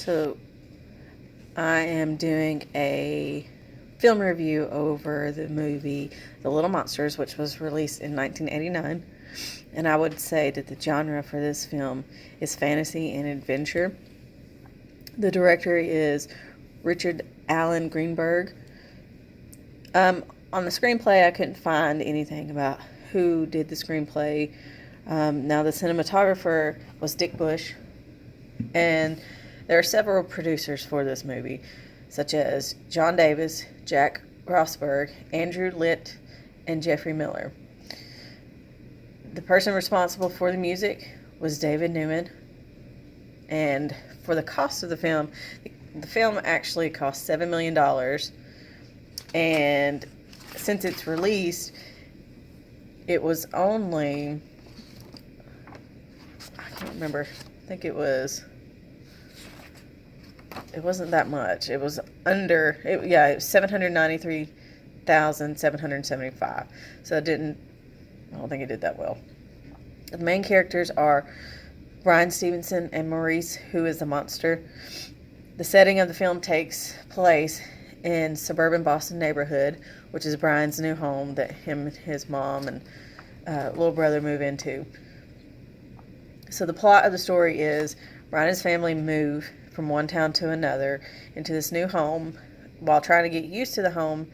So, I am doing a film review over the movie The Little Monsters, which was released in 1989. And I would say that the genre for this film is fantasy and adventure. The director is Richard Allen Greenberg. On the screenplay, I couldn't find anything about who did the screenplay. Now, the cinematographer was Dick Bush, and there are several producers for this movie, such as John Davis, Jack Rossberg, Andrew Litt, and Jeffrey Miller. The person responsible for the music was David Newman. And for the cost of the film actually cost $7 million. And since its release, it was only, I can't remember, I think it wasn't that much. It was it was 793,775. So I don't think it did that well. The main characters are Bryan Stevenson and Maurice, who is the monster. The setting of the film takes place in suburban Boston neighborhood, which is Bryan's new home that him and his mom and little brother move into. So the plot of the story is Bryan and his family move from one town to another into this new home. While trying to get used to the home,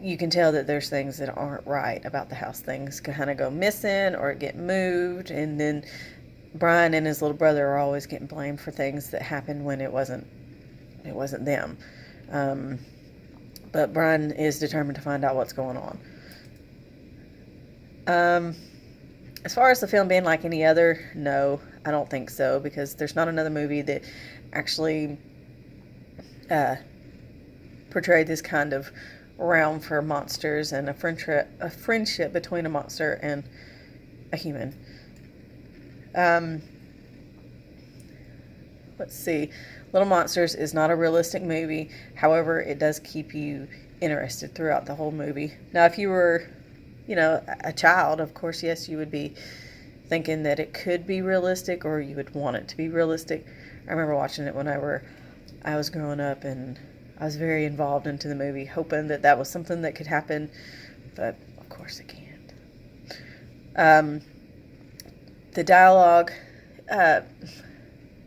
you can tell that there's things that aren't right about the house. Things kind of go missing or get moved, and then Bryan and his little brother are always getting blamed for things that happened when it wasn't them. But Bryan is determined to find out what's going on. As far as the film being like any other, no, I don't think so, because there's not another movie that actually portrayed this kind of realm for monsters and a friendship between a monster and a human. Let's see. Little Monsters is not a realistic movie. However, it does keep you interested throughout the whole movie. Now, if you were, a child, of course, yes, you would be thinking that it could be realistic, or you would want it to be realistic. I remember watching it when I was growing up, and I was very involved into the movie, hoping that was something that could happen, but of course it can't. The dialogue,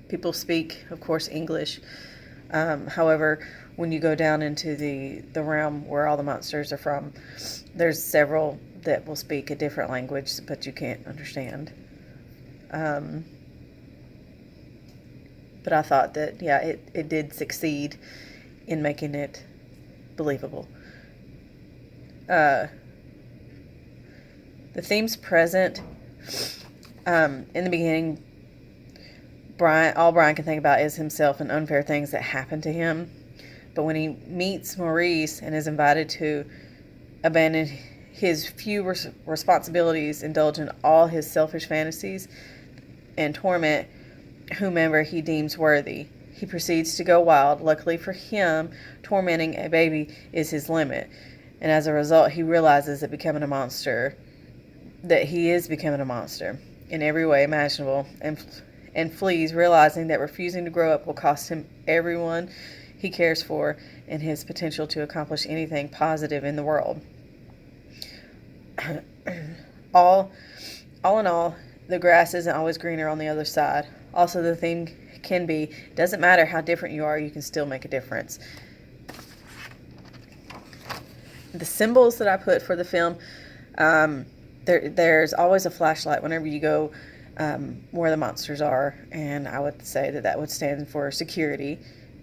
people speak, of course, English. However, when you go down into the realm where all the monsters are from, there's several that will speak a different language, but you can't understand. But I thought that, yeah, it did succeed in making it believable. The themes present, in the beginning, all Bryan can think about is himself and unfair things that happen to him. But when he meets Maurice and is invited to abandon his few responsibilities, indulge in all his selfish fantasies, and torment whomever he deems worthy, he proceeds to go wild. Luckily for him, tormenting a baby is his limit. And as a result, he realizes that he is becoming a monster in every way imaginable, and flees, realizing that refusing to grow up will cost him everyone he cares for and his potential to accomplish anything positive in the world. all in all, the grass isn't always greener on the other side. Also, the theme can be, doesn't matter how different you are, you can still make a difference. The symbols that I put for the film, there's always a flashlight whenever you go where the monsters are, and I would say that would stand for security.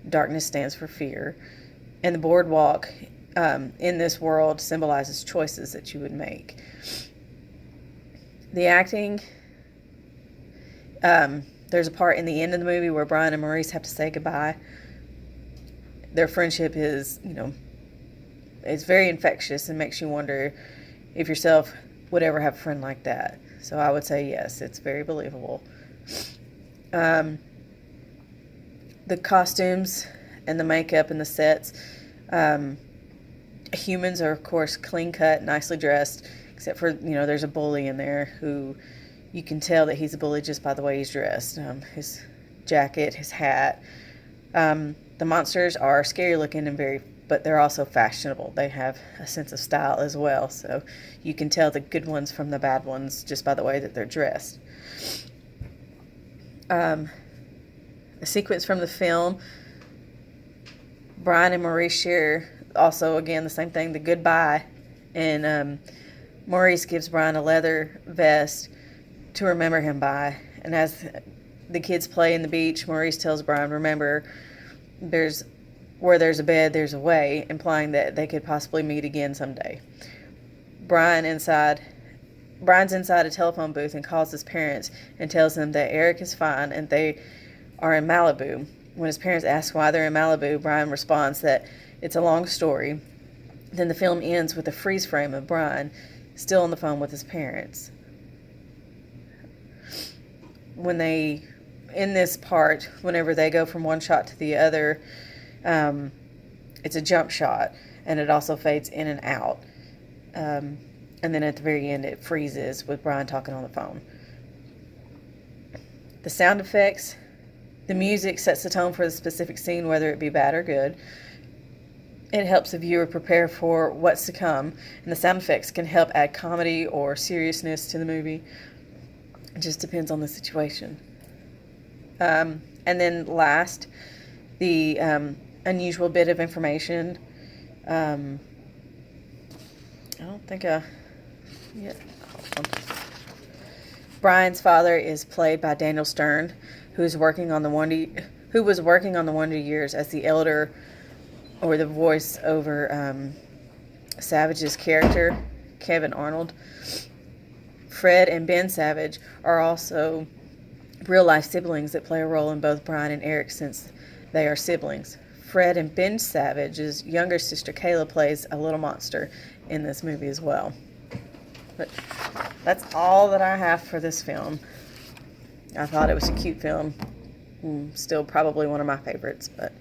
Darkness stands for fear, and the boardwalk in this world symbolizes choices that you would make. The acting, there's a part in the end of the movie where Bryan and Maurice have to say goodbye. Their friendship is, it's very infectious and makes you wonder if yourself would ever have a friend like that. So I would say yes, it's very believable. The costumes and the makeup and the sets, humans are, of course, clean cut, nicely dressed, except for, there's a bully in there who you can tell that he's a bully just by the way he's dressed. His jacket, his hat. The monsters are scary looking but they're also fashionable. They have a sense of style as well, so you can tell the good ones from the bad ones just by the way that they're dressed. A sequence from the film, Brian and Maurice share also, again, the same thing, the goodbye. And Maurice gives Brian a leather vest to remember him by. And as the kids play in the beach, Maurice tells Brian, remember, where there's a bed, there's a way, implying that they could possibly meet again someday. Brian's inside a telephone booth and calls his parents and tells them that Eric is fine and they are in Malibu. When his parents ask why they're in Malibu, Brian responds that it's a long story. Then the film ends with a freeze frame of Brian still on the phone with his parents. In this part, whenever they go from one shot to the other, it's a jump shot, and it also fades in and out. And then at the very end, it freezes with Brian talking on the phone. The sound effects, the music sets the tone for the specific scene, whether it be bad or good. It helps the viewer prepare for what's to come, and the sound effects can help add comedy or seriousness to the movie. It just depends on the situation. And then last, the unusual bit of information. I don't think Brian's father is played by Daniel Stern, who was working on the Wonder Years as the elder or the voice over Savage's character, Kevin Arnold. Fred and Ben Savage are also real-life siblings that play a role in both Brian and Eric since they are siblings. Fred and Ben Savage's younger sister Kayla plays a little monster in this movie as well. But that's all that I have for this film. I thought it was a cute film. Still probably one of my favorites, but